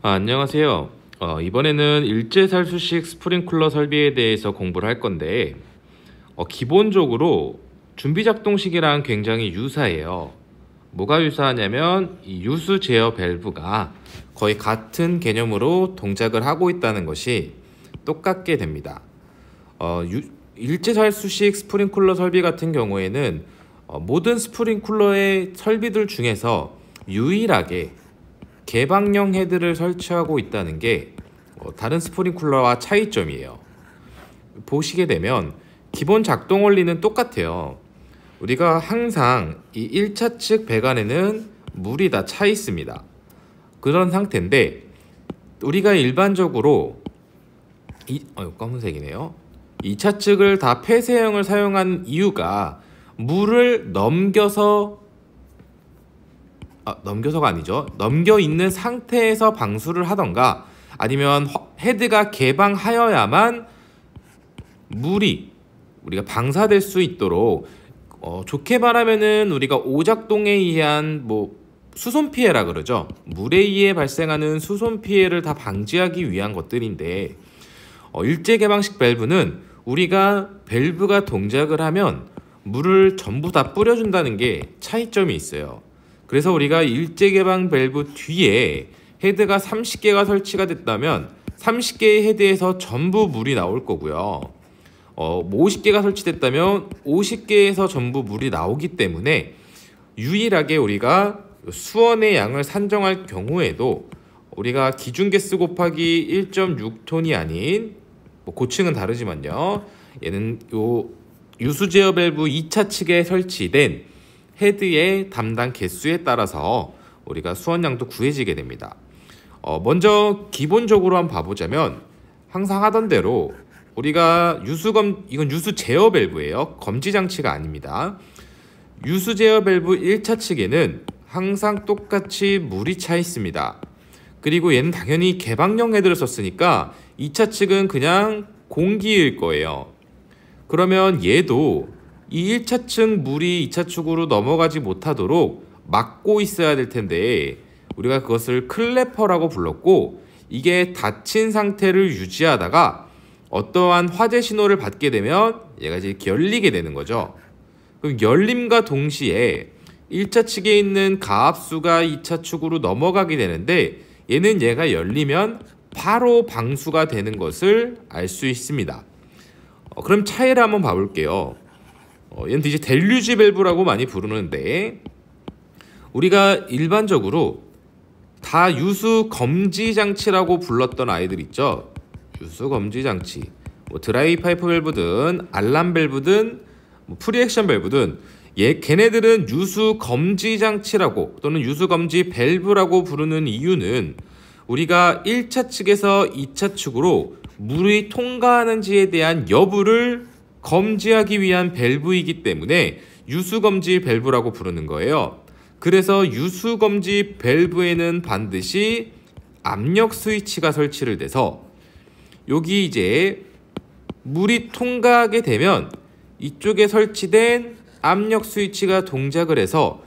안녕하세요. 이번에는 일제살수식 스프링클러 설비에 대해서 공부를 할 건데, 기본적으로 준비작동식이랑 굉장히 유사해요. 뭐가 유사하냐면 이 유수 제어 밸브가 거의 같은 개념으로 동작을 하고 있다는 것이 똑같게 됩니다. 일제살수식 스프링클러 설비 같은 경우에는 모든 스프링클러의 설비들 중에서 유일하게 개방형 헤드를 설치하고 있다는 게 다른 스프링클러와 차이점이에요. 보시게 되면 기본 작동 원리는 똑같아요. 우리가 항상 이 1차 측 배관에는 물이 다 차 있습니다. 그런 상태인데 우리가 일반적으로 검은색이네요. 2차 측을 다 폐쇄형을 사용한 이유가 물을 넘겨서가 아니죠. 넘겨 있는 상태에서 방수를 하던가 아니면 헤드가 개방하여야만 물이 우리가 방사될 수 있도록 좋게 말하면은 우리가 오작동에 의한 수손 피해라 그러죠. 물에 의해 발생하는 수손 피해를 다 방지하기 위한 것들인데 일제 개방식 밸브는 우리가 밸브가 동작을 하면 물을 전부 다 뿌려준다는 게 차이점이 있어요. 그래서 우리가 일제 개방 밸브 뒤에 헤드가 30개가 설치가 됐다면 30개의 헤드에서 전부 물이 나올 거고요. 50개가 설치됐다면 50개에서 전부 물이 나오기 때문에 유일하게 우리가 수원의 양을 산정할 경우에도 우리가 기준 개수 곱하기 1.6톤이 아닌 고층은 다르지만요. 얘는 유수 제어 밸브 2차 측에 설치된 헤드의 담당 개수에 따라서 우리가 수원량도 구해지게 됩니다. 먼저 기본적으로 한번 봐보자면 항상 하던 대로 우리가 이건 유수 제어 밸브예요. 검지 장치가 아닙니다. 유수 제어 밸브 1차 측에는 항상 똑같이 물이 차 있습니다. 그리고 얘는 당연히 개방형 헤드를 썼으니까 2차 측은 그냥 공기일 거예요. 그러면 얘도 이 1차 측 물이 2차 측으로 넘어가지 못하도록 막고 있어야 될 텐데 우리가 그것을 클래퍼라고 불렀고, 이게 닫힌 상태를 유지하다가 어떠한 화재 신호를 받게 되면 얘가 이제 열리게 되는 거죠. 그럼 열림과 동시에 1차 측에 있는 가압수가 2차 측으로 넘어가게 되는데 얘가 열리면 바로 방수가 되는 것을 알 수 있습니다. 그럼 차이를 한번 봐볼게요. 얘는 이제 델류지 밸브라고 많이 부르는데 우리가 일반적으로 다 유수 검지 장치라고 불렀던 아이들 있죠. 유수 검지 장치, 드라이 파이프 밸브든 알람 밸브든 프리액션 밸브든 걔네들은 유수 검지 장치라고 또는 유수 검지 밸브라고 부르는 이유는 우리가 1차 측에서 2차 측으로 물이 통과하는지에 대한 여부를 검지하기 위한 밸브이기 때문에 유수검지 밸브라고 부르는 거예요. 그래서 유수검지 밸브에는 반드시 압력 스위치가 설치를 돼서 여기 이제 물이 통과하게 되면 이쪽에 설치된 압력 스위치가 동작을 해서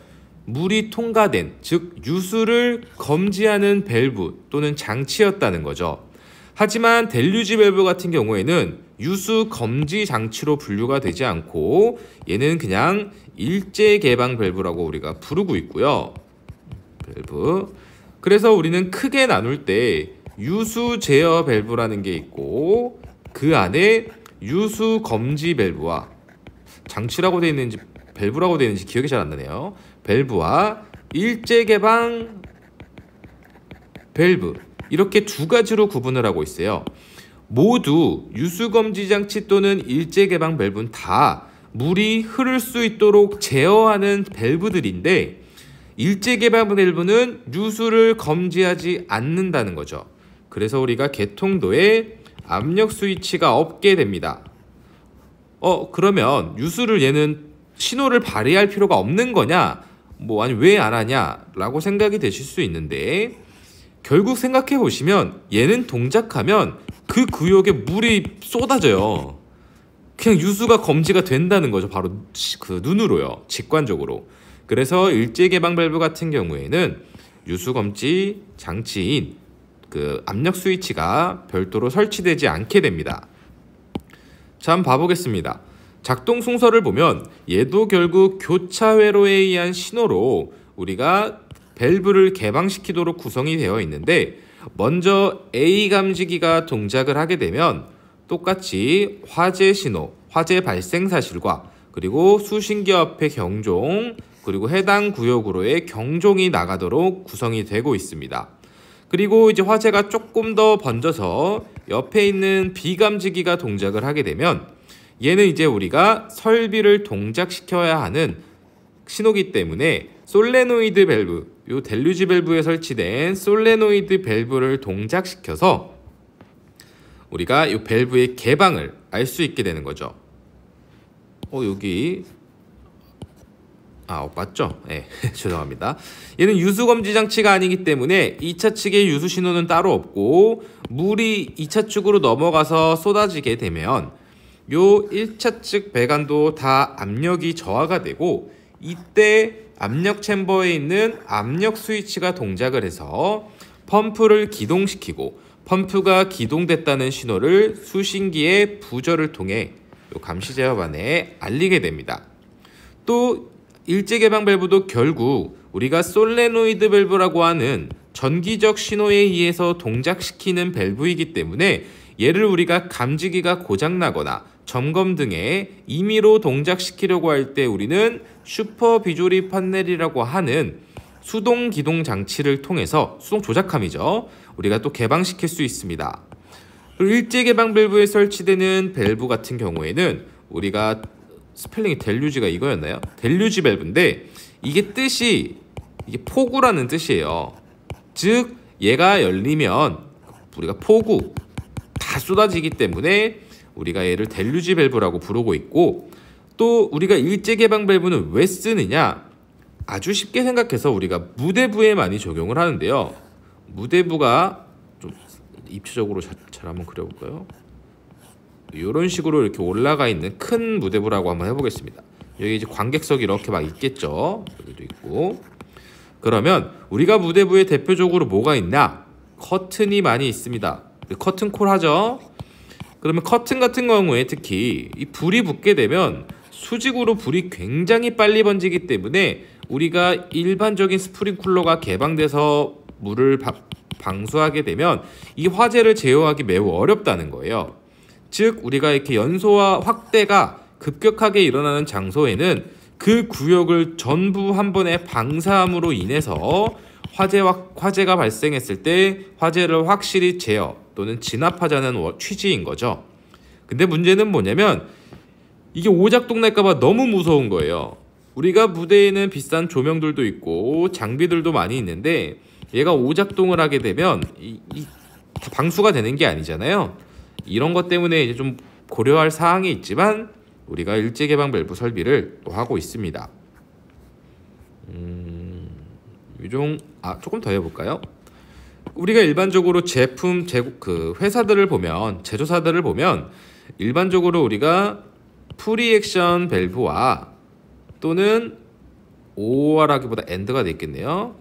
물이 통과된, 즉 유수를 검지하는 밸브 또는 장치였다는 거죠. 하지만 델류지 밸브 같은 경우에는 유수 검지 장치로 분류가 되지 않고 얘는 그냥 일제 개방 밸브라고 우리가 부르고 있고요. 밸브. 그래서 우리는 크게 나눌 때 유수 제어 밸브라는 게 있고 그 안에 유수 검지 밸브와 장치라고 되어 있는지 밸브라고 되어 있는지 기억이 잘 안 나네요. 밸브와 일제 개방 밸브 이렇게 두 가지로 구분을 하고 있어요. 모두 유수검지 장치 또는 일제 개방 밸브는 다 물이 흐를 수 있도록 제어하는 밸브들인데 일제 개방 밸브는 유수를 검지하지 않는다는 거죠. 그래서 우리가 개통도에 압력 스위치가 없게 됩니다. 그러면 유수를 얘는 신호를 발휘할 필요가 없는 거냐? 아니 왜 안 하냐? 라고 생각이 되실 수 있는데 결국 생각해 보시면 얘는 동작하면 그 구역에 물이 쏟아져요. 그냥 유수가 검지가 된다는 거죠. 바로 그 눈으로요. 직관적으로. 그래서 일제 개방 밸브 같은 경우에는 유수 검지 장치인 그 압력 스위치가 별도로 설치되지 않게 됩니다. 자, 한번 봐보겠습니다. 작동 순서를 보면 얘도 결국 교차 회로에 의한 신호로 우리가 밸브를 개방시키도록 구성이 되어 있는데, 먼저 A 감지기가 동작을 하게 되면 똑같이 화재 신호, 화재 발생 사실과 그리고 수신기 앞의 경종, 그리고 해당 구역으로의 경종이 나가도록 구성이 되고 있습니다. 그리고 이제 화재가 조금 더 번져서 옆에 있는 B 감지기가 동작을 하게 되면 얘는 이제 우리가 설비를 동작시켜야 하는 신호기 때문에 솔레노이드 밸브, 요 델류지 밸브에 설치된 솔레노이드 밸브를 동작시켜서 우리가 이 밸브의 개방을 알 수 있게 되는 거죠. 여기 맞죠? 네, 죄송합니다. 얘는 유수 검지 장치가 아니기 때문에 2차 측의 유수 신호는 따로 없고, 물이 2차 측으로 넘어가서 쏟아지게 되면 요 1차 측 배관도 다 압력이 저하가 되고, 이때 압력 챔버에 있는 압력 스위치가 동작을 해서 펌프를 기동시키고, 펌프가 기동됐다는 신호를 수신기의 부저를 통해 요 감시 제어반에 알리게 됩니다. 또 일제 개방 밸브도 결국 우리가 솔레노이드 밸브라고 하는 전기적 신호에 의해서 동작시키는 밸브이기 때문에 얘를 우리가 감지기가 고장나거나 점검 등에 임의로 동작시키려고 할 때 우리는 슈퍼 비조리 판넬이라고 하는 수동 기동 장치를 통해서, 수동 조작함이죠, 우리가 또 개방시킬 수 있습니다. 그리고 일제 개방 밸브에 설치되는 밸브 같은 경우에는 우리가 스펠링이 델류지가 이거였나요? 델류지 밸브인데 이게 뜻이 폭우라는 뜻이에요. 즉 얘가 열리면 우리가 폭우 다 쏟아지기 때문에 우리가 얘를 델류지 밸브라고 부르고 있고, 또 우리가 일제 개방 밸브는 왜 쓰느냐? 아주 쉽게 생각해서 우리가 무대부에 많이 적용을 하는데요. 무대부가 좀 입체적으로 잘 한번 그려볼까요? 이런 식으로 이렇게 올라가 있는 큰 무대부라고 한번 해보겠습니다. 여기 이제 관객석이 이렇게 막 있겠죠. 여기도 있고. 그러면 우리가 무대부에 대표적으로 뭐가 있나? 커튼이 많이 있습니다. 커튼 콜 하죠. 그러면 커튼 같은 경우에 특히 이 불이 붙게 되면 수직으로 불이 굉장히 빨리 번지기 때문에 우리가 일반적인 스프링쿨러가 개방돼서 물을 방수하게 되면 이 화재를 제어하기 매우 어렵다는 거예요. 즉 우리가 이렇게 연소와 확대가 급격하게 일어나는 장소에는 그 구역을 전부 한 번에 방사함으로 인해서 화재가 발생했을 때 화재를 확실히 제어 또는 진압하자는 취지인 거죠. 근데 문제는 뭐냐면 이게 오작동 날까봐 너무 무서운 거예요. 우리가 무대에는 비싼 조명들도 있고 장비들도 많이 있는데 얘가 오작동을 하게 되면 다 방수가 되는 게 아니잖아요. 이런 것 때문에 이제 좀 고려할 사항이 있지만 우리가 일제 개방 밸브 설비를 또 하고 있습니다. 조금 더 해볼까요? 우리가 일반적으로 제품 회사들을 보면, 제조사들을 보면 일반적으로 우리가 프리액션 밸브와 또는 OR하기보다 AND가 돼 있겠네요.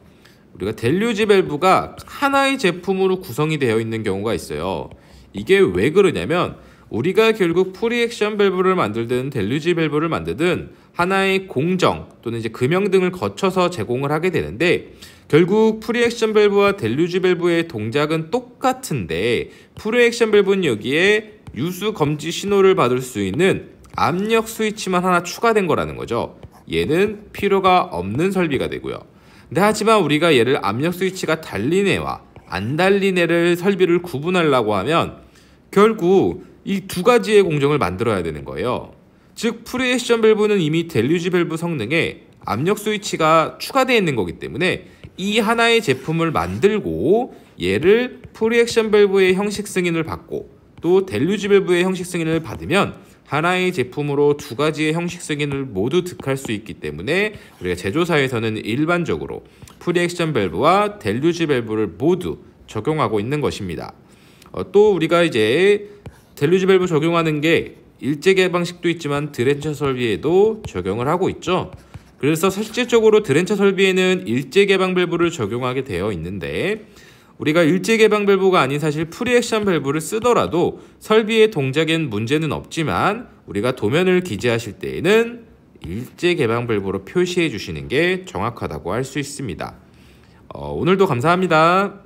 우리가 델류지 밸브가 하나의 제품으로 구성이 되어 있는 경우가 있어요. 이게 왜 그러냐면 우리가 결국 프리액션 밸브를 만들든 델류지 밸브를 만들든 하나의 공정 또는 이제 금형 등을 거쳐서 제공을 하게 되는데, 결국 프리액션 밸브와 델류지 밸브의 동작은 똑같은데 프리액션 밸브는 여기에 유수 검지 신호를 받을 수 있는 압력 스위치만 하나 추가된 거라는 거죠. 얘는 필요가 없는 설비가 되고요. 근데 하지만 우리가 얘를 압력 스위치가 달린 애와 안 달린 애를 설비를 구분하려고 하면 결국 이 두 가지의 공정을 만들어야 되는 거예요. 즉 프리액션 밸브는 이미 델류지 밸브 성능에 압력 스위치가 추가되어 있는 거기 때문에 이 하나의 제품을 만들고 얘를 프리액션 밸브의 형식 승인을 받고 또 델류지 밸브의 형식 승인을 받으면 하나의 제품으로 두 가지의 형식 승인을 모두 득할 수 있기 때문에 우리가 제조사에서는 일반적으로 프리액션 밸브와 델류지 밸브를 모두 적용하고 있는 것입니다. 또 우리가 이제 델류지 밸브 적용하는 게 일제 개방식도 있지만 드렌처 설비에도 적용을 하고 있죠. 그래서 실질적으로 드렌처 설비에는 일제 개방 밸브를 적용하게 되어 있는데 우리가 일제 개방 밸브가 아닌 사실 프리액션 밸브를 쓰더라도 설비의 동작엔 문제는 없지만 우리가 도면을 기재하실 때에는 일제 개방 밸브로 표시해 주시는 게 정확하다고 할 수 있습니다. 오늘도 감사합니다.